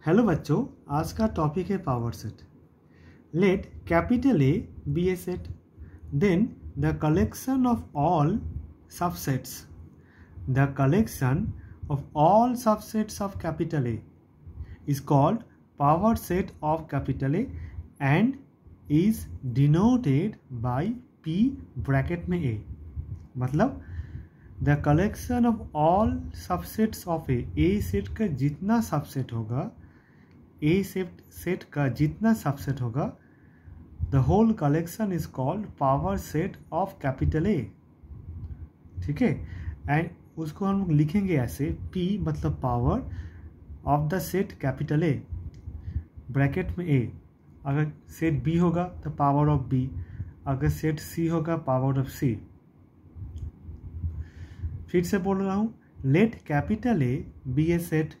Hello बच्चों, आज का टॉपिक है power set. Let capital A be a set, then the collection of all subsets of capital A is called power set of capital A and is denoted by P bracket में A। मतलब the collection of all subsets of A set का जितना subset होगा, ए set का जितना subset होगा, the whole collection is called power set of capital A. ठीक है, एंड उसको हम लिखेंगे ऐसे, P मतलब power of the set capital A bracket में ए। अगर सेट B होगा तो पावर ऑफ B, अगर सेट C होगा पावर ऑफ C। फिर से बोल रहा हूँ, let capital A be a set,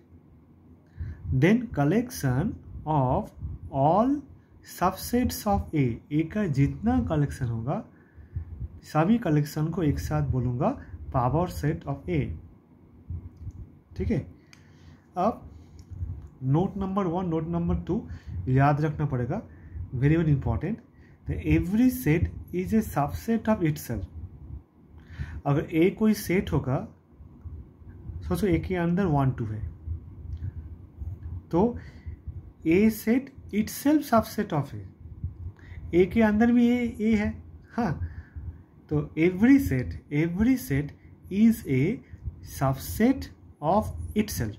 then collection of all subsets of A का जितना कलेक्शन होगा, सभी कलेक्शन को एक साथ बोलूँगा पावर सेट ऑफ ए। ठीक है, अब नोट नंबर 1, नोट नंबर 2 याद रखना पड़ेगा, very very important. Every set is a subset of itself. अगर ए कोई सेट होगा, सोचो ए के अंदर 1 2 है, तो A set itself subset of A के अंदर भी ए है। हाँ, तो every set is a subset of itself.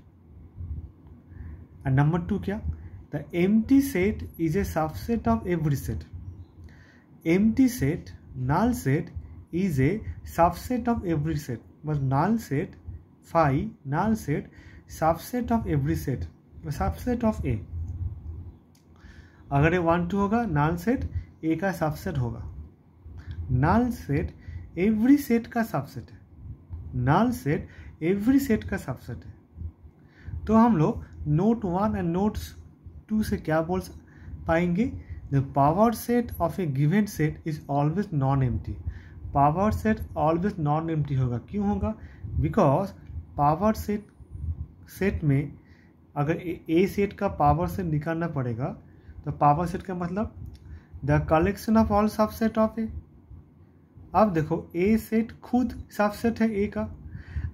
And number 2 क्या, the empty set is a subset of every set. Empty set, null set is a subset of every set, but null set phi, null set subset of every set, subset of A। अगर ये 1 2 होगा, null set A का subset होगा। null set every set का subset है, null set every set का subset है। तो हम लोग नोट 1 एंड नोट 2 से क्या बोल पाएंगे, the power set of a given set is always non empty. Power set always non empty होगा। क्यों होगा? बिकॉज पावर सेट में अगर ए सेट का पावर सेट निकालना पड़ेगा, तो पावर सेट का मतलब the collection of all subset of A. अब देखो, ए सेट खुद सबसेट है ए का,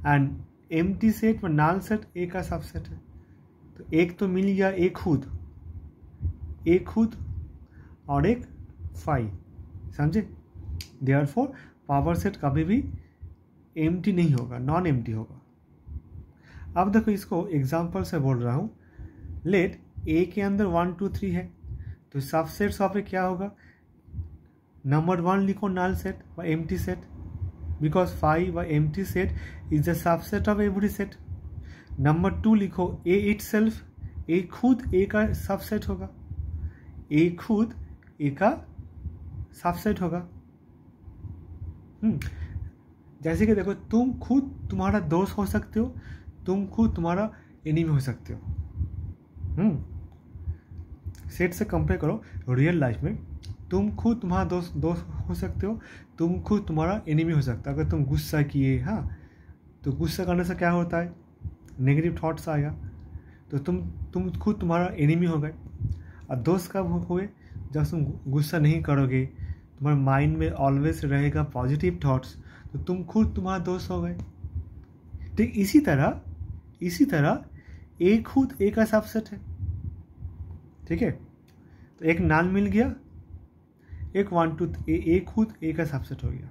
एंड एम्प्टी सेट में नल सेट ए का सबसेट है। तो एक तो मिल गया ए खुद और एक फाई, समझे? देयरफॉर पावर सेट कभी भी एम्प्टी नहीं होगा, नॉन एम्प्टी होगा। अब देखो, इसको एग्जांपल से बोल रहा हूँ। लेट ए के अंदर 1 2 3 है, तो सबसेट्स ऑफ ए क्या होगा? नंबर 1 लिखो नल सेट व एम्प्टी सेट, बिकॉज 5 व empty set is the subset of every set. Number 2 लिखो ए इटसेल्फ, ए खुद ए का सबसेट होगा, ए खुद ए का सबसेट होगा। जैसे कि देखो, तुम खुद तुम्हारा दोस्त हो सकते हो, तुम खुद तुम्हारा एनिमी हो सकते हो। सेट से कंपेयर करो रियल लाइफ में, तुम खुद तुम्हारा दोस्त हो सकते हो, तुम खुद तुम्हारा एनिमी हो सकता है। अगर तुम गुस्सा किए, हाँ, तो गुस्सा करने से क्या होता है? नेगेटिव थॉट्स आएगा, तो तुम खुद तुम्हारा एनिमी हो गए। और दोस्त कब हुए? जब तुम गुस्सा नहीं करोगे, तुम्हारे माइंड में ऑलवेज रहेगा पॉजिटिव थॉट्स, तो तुम खुद तुम्हारा दोस्त हो गए। तो इसी तरह ए खुद ए का सबसेट है। ठीक है, तो एक नाल मिल गया, एक 1 2 ए खुद ए का सबसेट हो गया।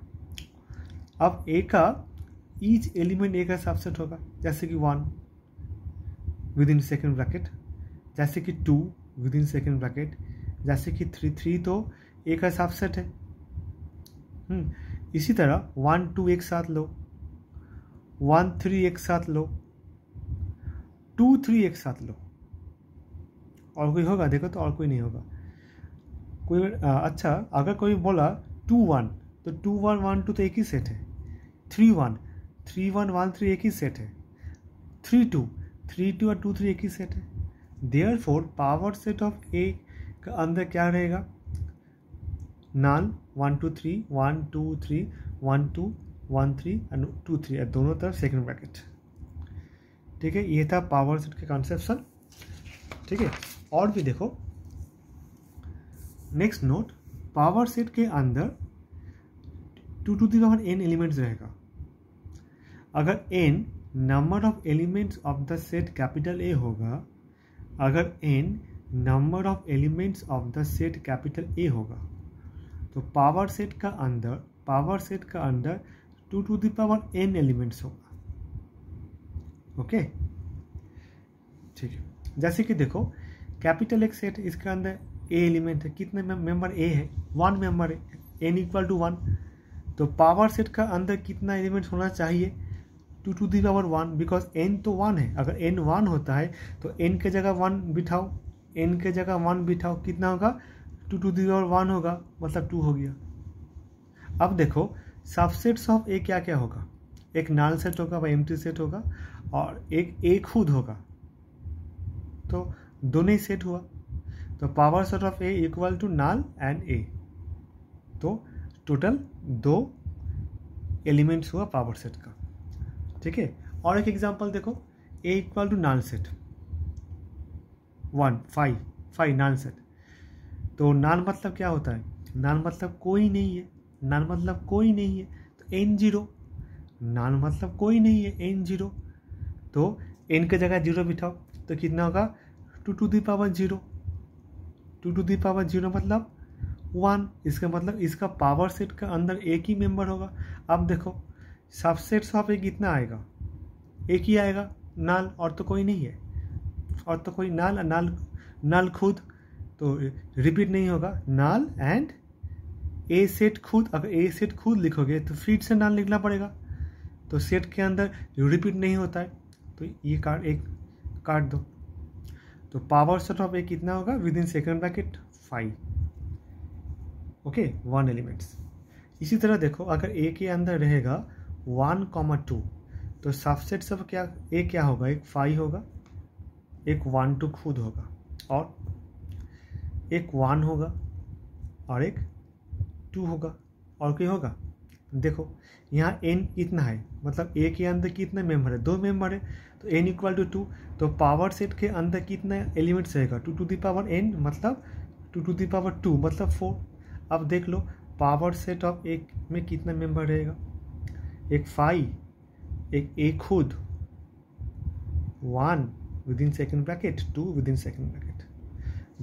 अब ए का ईच एलिमेंट ए का सबसेट होगा, जैसे कि 1 विद इन सेकेंड ब्रैकेट, जैसे कि 2 विद इन सेकेंड ब्रैकेट, जैसे कि 3 तो ए का सबसेट है। इसी तरह 1 2 एक साथ लो, 1 3 एक साथ लो, 2 3 एक साथ लो। और कोई होगा? देखो तो और कोई नहीं होगा। कोई अच्छा, अगर कोई बोला 2 1, तो 2 1 1 2 तो एक ही सेट है। 3 1 3 1 1 3 एक ही सेट है। 3 2 3 2 और 2 3 एक ही सेट है। Therefore power set of A का अंदर क्या रहेगा? नल 1 2 3 1 2 3 1 2 1 3 एंड 2 3 दोनों तरफ सेकंड ब्रैकेट। ठीक है, ये था पावर सेट के कॉन्सेप्शन। ठीक है। और भी देखो, नेक्स्ट नोट, पावर सेट के अंदर 2 to the power n elements रहेगा। अगर n number of elements of the set capital ए होगा, अगर n number of elements of the set capital ए होगा, तो पावर सेट का अंदर 2 to the power n elements होगा। ओके, ठीक है। जैसे कि देखो, कैपिटल एक सेट, इसके अंदर ए एलिमेंट है, कितने मेंबर ए है, 1 मेंबर है, n = 1। तो पावर सेट का अंदर कितना एलिमेंट्स होना चाहिए, 2 to the power 1, because n तो 1 है। अगर n 1 होता है तो n के जगह 1 बिठाओ, n के जगह 1 बिठाओ, कितना होगा, 2 to the power 1 होगा, मतलब 2 हो गया। अब देखो, सबसेट्स ऑफ ए क्या क्या होगा, एक नल सेट होगा, वह एम्प्टी सेट होगा, और एक खुद होगा, तो दोनों ही सेट हुआ। तो power set of A equal to null and A, तो टोटल 2 एलिमेंट्स हुआ पावर सेट का। ठीक है। और एक एग्जांपल देखो, A equal to null set 1 5 null set. तो नल मतलब क्या होता है, नल मतलब कोई नहीं है, नल मतलब कोई नहीं है, तो n0, नल मतलब कोई नहीं है, n0, तो n के जगह 0 बिठाओ, तो कितना होगा, 2 to the power 0, 2 to the power 0 मतलब 1। इसका मतलब इसका पावर सेट का अंदर एक ही मेंबर होगा। अब देखो, सबसेट्स ऑफ ए कितना आएगा, एक ही आएगा, नल, और तो कोई नहीं है, और तो कोई नल खुद, तो रिपीट नहीं होगा, नल एंड ए सेट खुद। अगर ए सेट खुद लिखोगे तो फिर से नल लिखना पड़ेगा, तो सेट के अंदर रिपीट नहीं होता है, तो ये काट दो। तो पावर सेट ऑफ ए कितना होगा, with in second bracket 5। Okay, 1 elements. इसी तरह देखो, अगर ए के अंदर रहेगा 1, 2, तो सबसेट सब क्या होगा, एक 5 होगा, एक 1 2 खुद होगा, और एक 1 होगा, और एक 2 होगा, और क्या होगा, देखो यहाँ n इतना है, मतलब ए के अंदर कितने मेंबर है, 2 मेंबर है, तो n = 2। तो पावर सेट के अंदर कितना एलिमेंट्स रहेगा, 2 to the power n, मतलब 2 to the power 2 मतलब 4। अब देख लो, पावर सेट ऑफ ए में कितना मेंबर रहेगा, एक 5, एक ए खुद, 1 with in second bracket, 2 with in second bracket.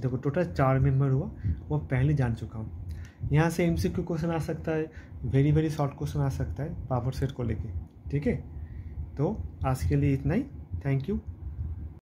देखो टोटल 4 मेंबर हुआ, वो पहले जान चुका हूँ। यहाँ से MCQ क्वेश्चन आ सकता है, वेरी शॉर्ट क्वेश्चन आ सकता है पावर सेट को लेके। ठीक है, तो आज के लिए इतना ही। Thank you.